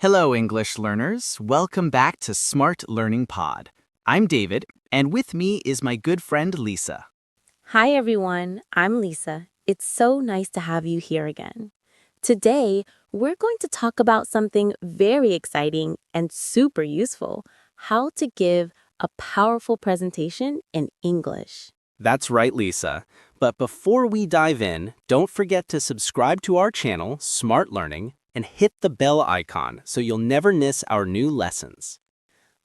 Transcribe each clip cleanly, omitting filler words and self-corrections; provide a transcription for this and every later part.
Hello, English learners. Welcome back to Smart Learning Pod. I'm David, and with me is my good friend Lisa. Hi, everyone. I'm Lisa. It's so nice to have you here again. Today, we're going to talk about something very exciting and super useful: how to give a powerful presentation in English. That's right, Lisa. But before we dive in, don't forget to subscribe to our channel, Smart Learning, and hit the bell icon so you'll never miss our new lessons.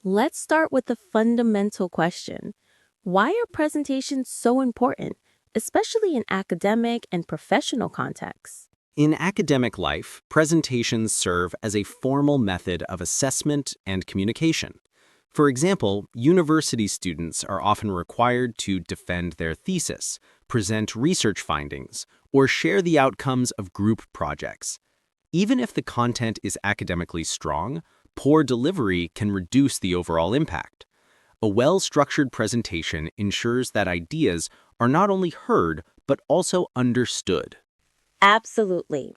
Let's start with the fundamental question: why are presentations so important, especially in academic and professional contexts? In academic life, presentations serve as a formal method of assessment and communication. For example, university students are often required to defend their thesis, present research findings, or share the outcomes of group projects. Even if the content is academically strong, poor delivery can reduce the overall impact. A well-structured presentation ensures that ideas are not only heard, but also understood. Absolutely.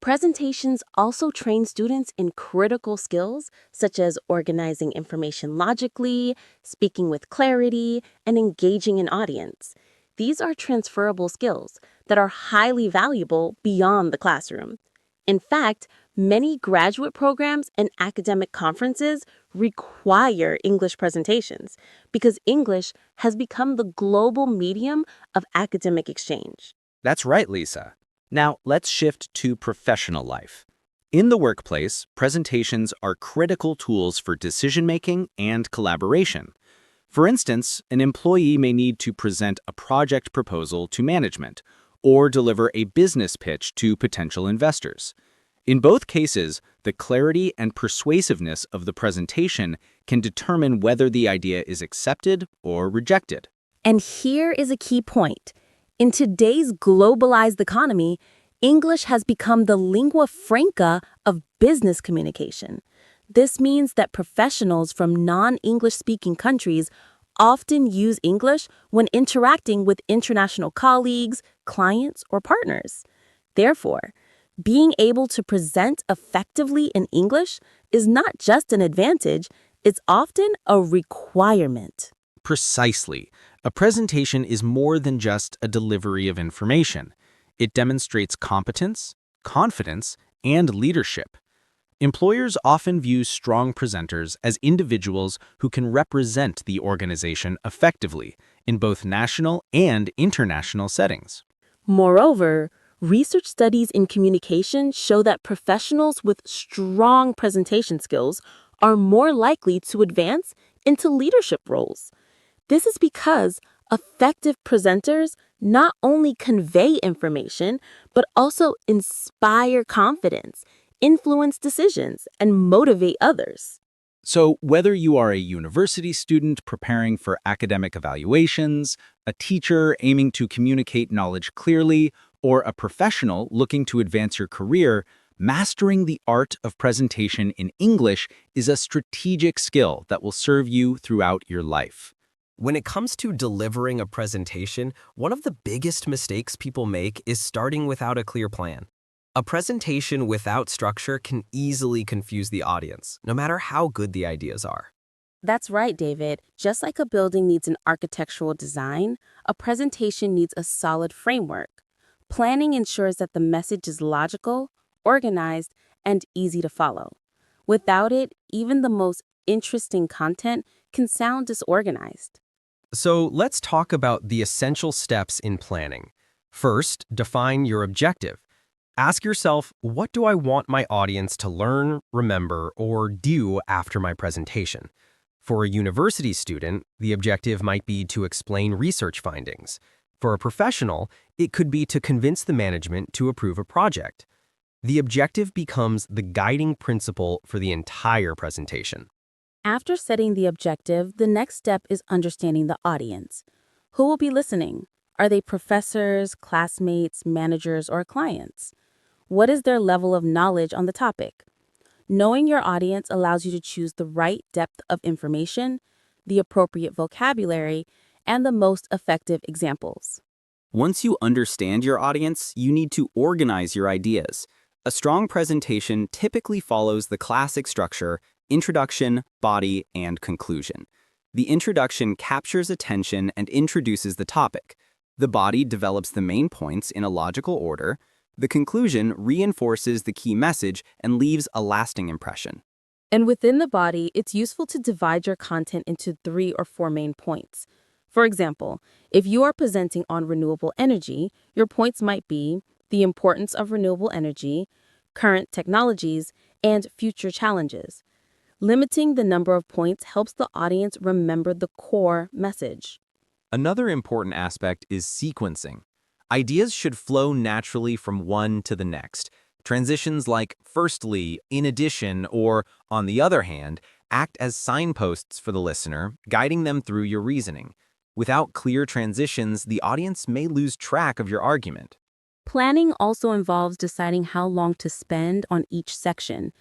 Presentations also train students in critical skills such as organizing information logically, speaking with clarity, and engaging an audience. These are transferable skills that are highly valuable beyond the classroom. In fact, many graduate programs and academic conferences require English presentations because English has become the global medium of academic exchange. That's right, Lisa. Now, let's shift to professional life. In the workplace, presentations are critical tools for decision-making and collaboration. For instance, an employee may need to present a project proposal to management or deliver a business pitch to potential investors. In both cases, the clarity and persuasiveness of the presentation can determine whether the idea is accepted or rejected. And here is a key point. In today's globalized economy, English has become the lingua franca of business communication. This means that professionals from non-English speaking countries often use English when interacting with international colleagues, clients, or partners. Therefore, being able to present effectively in English is not just an advantage, it's often a requirement. Precisely. A presentation is more than just a delivery of information. It demonstrates competence, confidence, and leadership. Employers often view strong presenters as individuals who can represent the organization effectively in both national and international settings. Moreover, research studies in communication show that professionals with strong presentation skills are more likely to advance into leadership roles. This is because effective presenters not only convey information, but also inspire confidence, influence decisions, and motivate others. So, whether you are a university student preparing for academic evaluations, a teacher aiming to communicate knowledge clearly, or a professional looking to advance your career, mastering the art of presentation in English is a strategic skill that will serve you throughout your life. When it comes to delivering a presentation, one of the biggest mistakes people make is starting without a clear plan. A presentation without structure can easily confuse the audience, no matter how good the ideas are. That's right, David. Just like a building needs an architectural design, a presentation needs a solid framework. Planning ensures that the message is logical, organized, and easy to follow. Without it, even the most interesting content can sound disorganized. So let's talk about the essential steps in planning. First, define your objective. Ask yourself, what do I want my audience to learn, remember, or do after my presentation? For a university student, the objective might be to explain research findings. For a professional, it could be to convince the management to approve a project. The objective becomes the guiding principle for the entire presentation. After setting the objective, the next step is understanding the audience. Who will be listening? Are they professors, classmates, managers, or clients? What is their level of knowledge on the topic? Knowing your audience allows you to choose the right depth of information, the appropriate vocabulary, and the most effective examples. Once you understand your audience, you need to organize your ideas. A strong presentation typically follows the classic structure: introduction, body, and conclusion. The introduction captures attention and introduces the topic. The body develops the main points in a logical order. The conclusion reinforces the key message and leaves a lasting impression. And within the body, it's useful to divide your content into 3 or 4 main points. For example, if you are presenting on renewable energy, your points might be the importance of renewable energy, current technologies, and future challenges. Limiting the number of points helps the audience remember the core message. Another important aspect is sequencing. Ideas should flow naturally from one to the next. Transitions like firstly, in addition, or on the other hand, act as signposts for the listener, guiding them through your reasoning. Without clear transitions, the audience may lose track of your argument. Planning also involves deciding how long to spend on each section.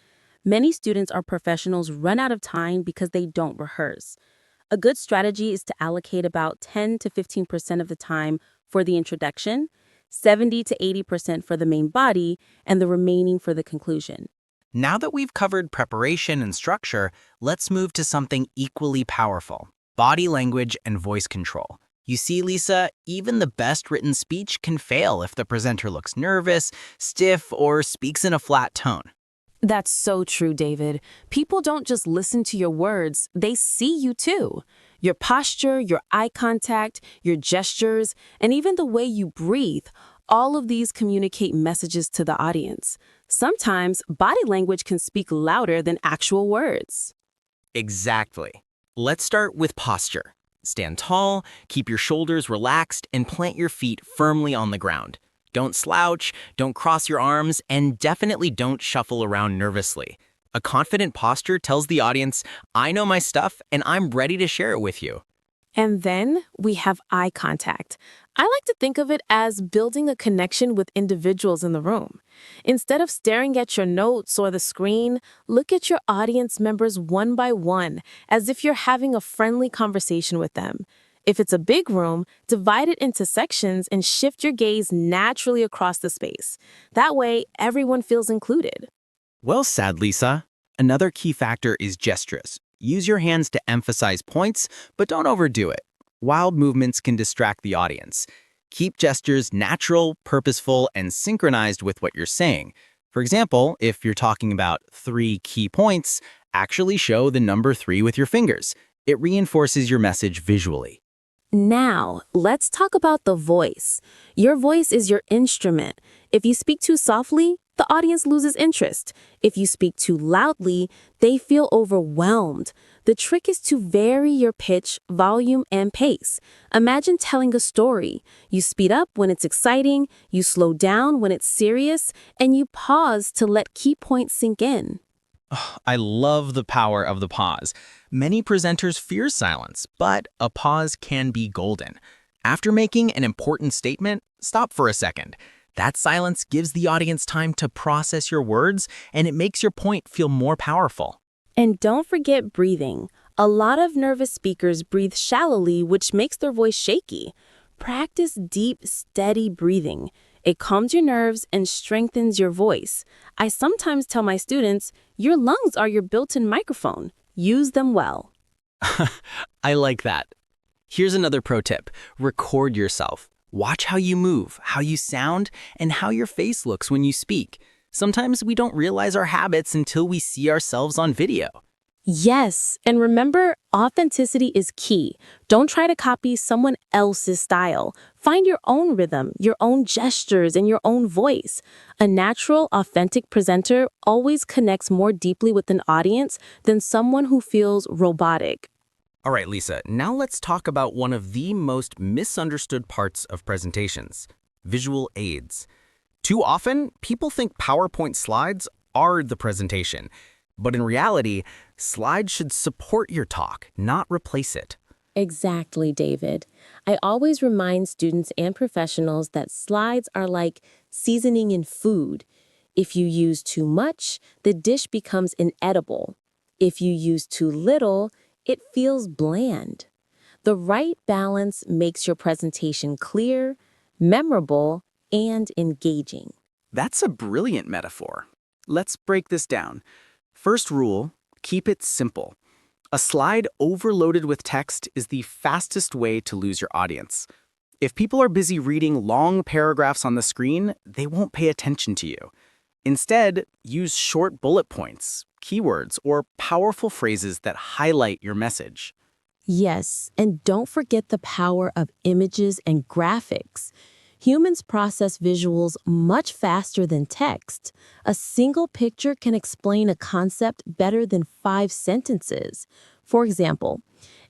Many students or professionals run out of time because they don't rehearse. A good strategy is to allocate about 10 to 15% of the time for the introduction, 70 to 80% for the main body, and the remaining for the conclusion. Now that we've covered preparation and structure, let's move to something equally powerful: body language and voice control. You see, Lisa, even the best written speech can fail if the presenter looks nervous, stiff, or speaks in a flat tone. That's so true, David. People don't just listen to your words, they see you too. Your posture, your eye contact, your gestures, and even the way you breathe, all of these communicate messages to the audience. Sometimes body language can speak louder than actual words. Exactly. Let's start with posture. Stand tall, keep your shoulders relaxed, and plant your feet firmly on the ground. Don't slouch, don't cross your arms, and definitely don't shuffle around nervously. A confident posture tells the audience, I know my stuff and I'm ready to share it with you. And then we have eye contact. I like to think of it as building a connection with individuals in the room. Instead of staring at your notes or the screen, look at your audience members one by one, as if you're having a friendly conversation with them. If it's a big room, divide it into sections and shift your gaze naturally across the space. That way, everyone feels included. Well said, Lisa. Another key factor is gestures. Use your hands to emphasize points, but don't overdo it. Wild movements can distract the audience. Keep gestures natural, purposeful, and synchronized with what you're saying. For example, if you're talking about 3 key points, actually show the number 3 with your fingers. It reinforces your message visually. Now, let's talk about the voice. Your voice is your instrument. If you speak too softly, the audience loses interest. If you speak too loudly, they feel overwhelmed. The trick is to vary your pitch, volume, and pace. Imagine telling a story. You speed up when it's exciting, you slow down when it's serious, and you pause to let key points sink in. I love the power of the pause. Many presenters fear silence, but a pause can be golden. After making an important statement, stop for a second. That silence gives the audience time to process your words, and it makes your point feel more powerful. And don't forget breathing. A lot of nervous speakers breathe shallowly, which makes their voice shaky. Practice deep, steady breathing. It calms your nerves and strengthens your voice. I sometimes tell my students, your lungs are your built-in microphone. Use them well. I like that. Here's another pro tip. Record yourself. Watch how you move, how you sound, and how your face looks when you speak. Sometimes we don't realize our habits until we see ourselves on video. Yes, and remember, authenticity is key. Don't try to copy someone else's style. Find your own rhythm, your own gestures, and your own voice. A natural, authentic presenter always connects more deeply with an audience than someone who feels robotic. All right, Lisa, now let's talk about one of the most misunderstood parts of presentations: visual aids. Too often, people think PowerPoint slides are the presentation. But in reality, slides should support your talk, not replace it. Exactly, David. I always remind students and professionals that slides are like seasoning in food. If you use too much, the dish becomes inedible. If you use too little, it feels bland. The right balance makes your presentation clear, memorable, and engaging. That's a brilliant metaphor. Let's break this down. First rule, keep it simple. A slide overloaded with text is the fastest way to lose your audience. If people are busy reading long paragraphs on the screen, they won't pay attention to you. Instead, use short bullet points, keywords, or powerful phrases that highlight your message. Yes, and don't forget the power of images and graphics. Humans process visuals much faster than text. A single picture can explain a concept better than 5 sentences. For example,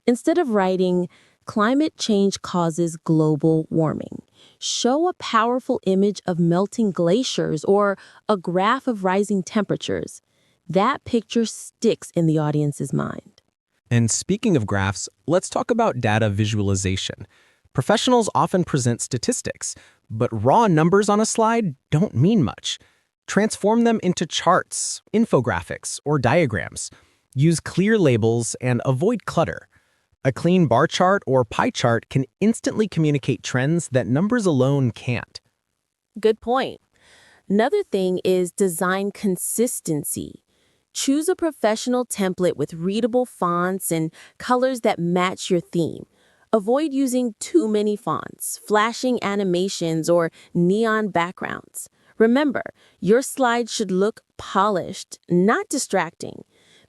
instead of writing, "Climate change causes global warming," show a powerful image of melting glaciers or a graph of rising temperatures. That picture sticks in the audience's mind. And speaking of graphs, let's talk about data visualization. Professionals often present statistics, but raw numbers on a slide don't mean much. Transform them into charts, infographics, or diagrams. Use clear labels and avoid clutter. A clean bar chart or pie chart can instantly communicate trends that numbers alone can't. Good point. Another thing is design consistency. Choose a professional template with readable fonts and colors that match your theme. Avoid using too many fonts, flashing animations, or neon backgrounds. Remember, your slides should look polished, not distracting.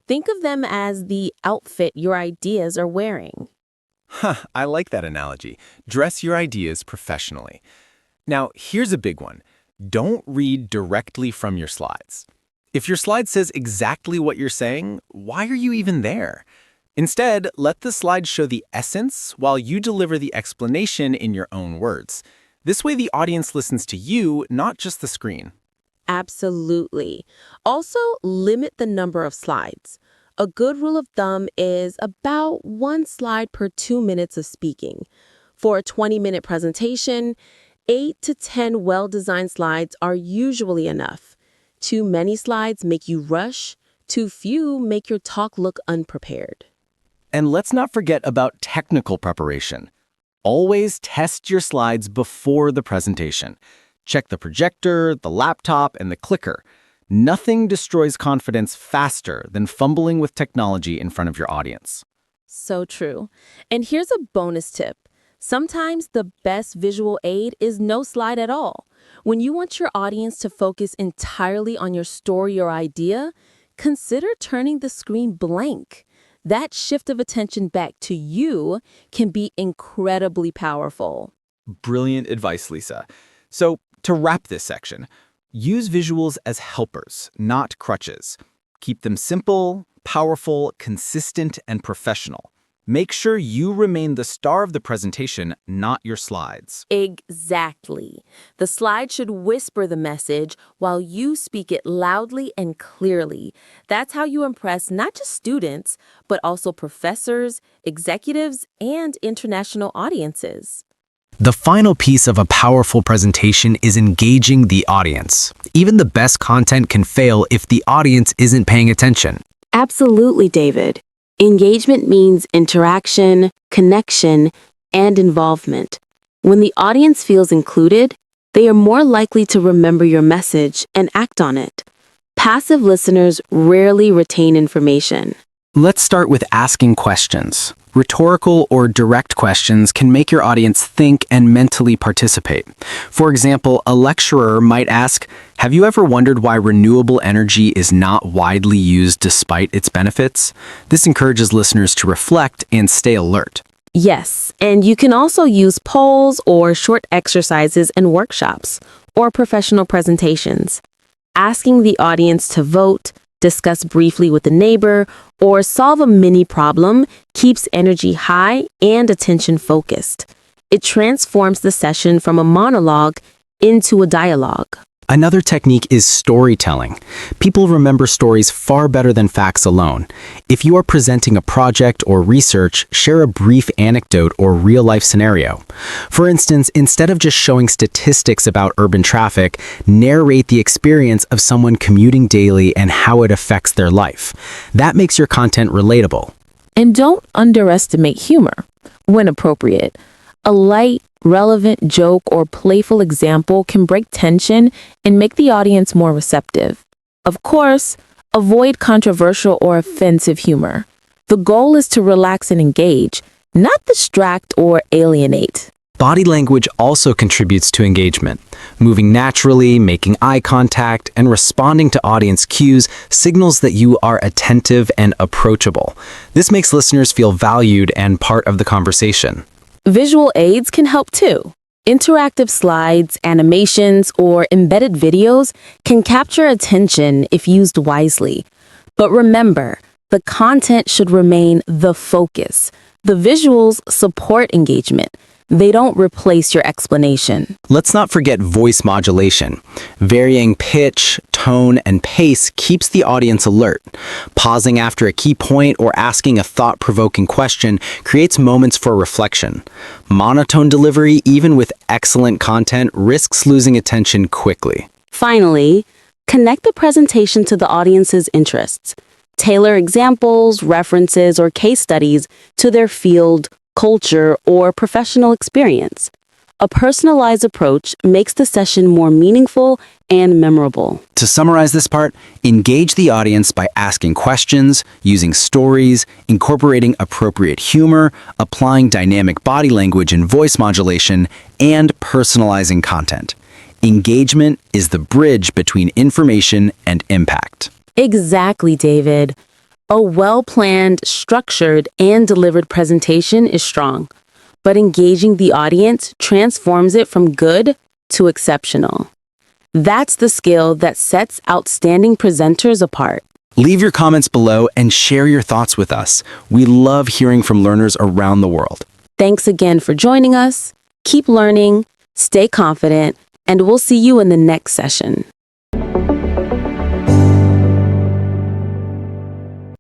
Think of them as the outfit your ideas are wearing. I like that analogy. Dress your ideas professionally. Now, here's a big one. Don't read directly from your slides. If your slide says exactly what you're saying, why are you even there? Instead, let the slide show the essence while you deliver the explanation in your own words. This way the audience listens to you, not just the screen. Absolutely. Also, limit the number of slides. A good rule of thumb is about 1 slide per 2 minutes of speaking. For a 20-minute presentation, 8 to 10 well-designed slides are usually enough. Too many slides make you rush. Too few make your talk look unprepared. And let's not forget about technical preparation. Always test your slides before the presentation. Check the projector, the laptop, and the clicker. Nothing destroys confidence faster than fumbling with technology in front of your audience. So true. And here's a bonus tip. Sometimes the best visual aid is no slide at all. When you want your audience to focus entirely on your story or idea, consider turning the screen blank. That shift of attention back to you can be incredibly powerful. Brilliant advice, Lisa. So, to wrap this section, use visuals as helpers, not crutches. Keep them simple, powerful, consistent, and professional. Make sure you remain the star of the presentation, not your slides. Exactly. The slide should whisper the message while you speak it loudly and clearly. That's how you impress not just students, but also professors, executives, and international audiences. The final piece of a powerful presentation is engaging the audience. Even the best content can fail if the audience isn't paying attention. Absolutely, David. Engagement means interaction, connection, and involvement. When the audience feels included, they are more likely to remember your message and act on it. Passive listeners rarely retain information. Let's start with asking questions. Rhetorical or direct questions can make your audience think and mentally participate. For example, a lecturer might ask, "Have you ever wondered why renewable energy is not widely used despite its benefits?" This encourages listeners to reflect and stay alert. Yes, and you can also use polls or short exercises in workshops or professional presentations. Asking the audience to vote, discuss briefly with a neighbor, or solve a mini problem keeps energy high and attention focused. It transforms the session from a monologue into a dialogue. Another technique is storytelling. People remember stories far better than facts alone. If you are presenting a project or research, share a brief anecdote or real-life scenario. For instance, instead of just showing statistics about urban traffic, narrate the experience of someone commuting daily and how it affects their life. That makes your content relatable. And don't underestimate humor. When appropriate, A light, relevant joke or playful example can break tension and make the audience more receptive. Of course, avoid controversial or offensive humor. The goal is to relax and engage, not distract or alienate. Body language also contributes to engagement. Moving naturally, making eye contact, and responding to audience cues signals that you are attentive and approachable. This makes listeners feel valued and part of the conversation. Visual aids can help too. Interactive slides, animations, or embedded videos can capture attention if used wisely. But remember, the content should remain the focus. The visuals support engagement. They don't replace your explanation. Let's not forget voice modulation. Varying pitch, tone, and pace keeps the audience alert. Pausing after a key point or asking a thought-provoking question creates moments for reflection. Monotone delivery, even with excellent content, risks losing attention quickly. Finally, connect the presentation to the audience's interests. Tailor examples, references, or case studies to their field, culture, or professional experience. A personalized approach makes the session more meaningful and memorable. To summarize this part, engage the audience by asking questions, using stories, incorporating appropriate humor, applying dynamic body language and voice modulation, and personalizing content. Engagement is the bridge between information and impact. Exactly, David. A well-planned, structured, and delivered presentation is strong, but engaging the audience transforms it from good to exceptional. That's the skill that sets outstanding presenters apart. Leave your comments below and share your thoughts with us. We love hearing from learners around the world. Thanks again for joining us. Keep learning, stay confident, and we'll see you in the next session.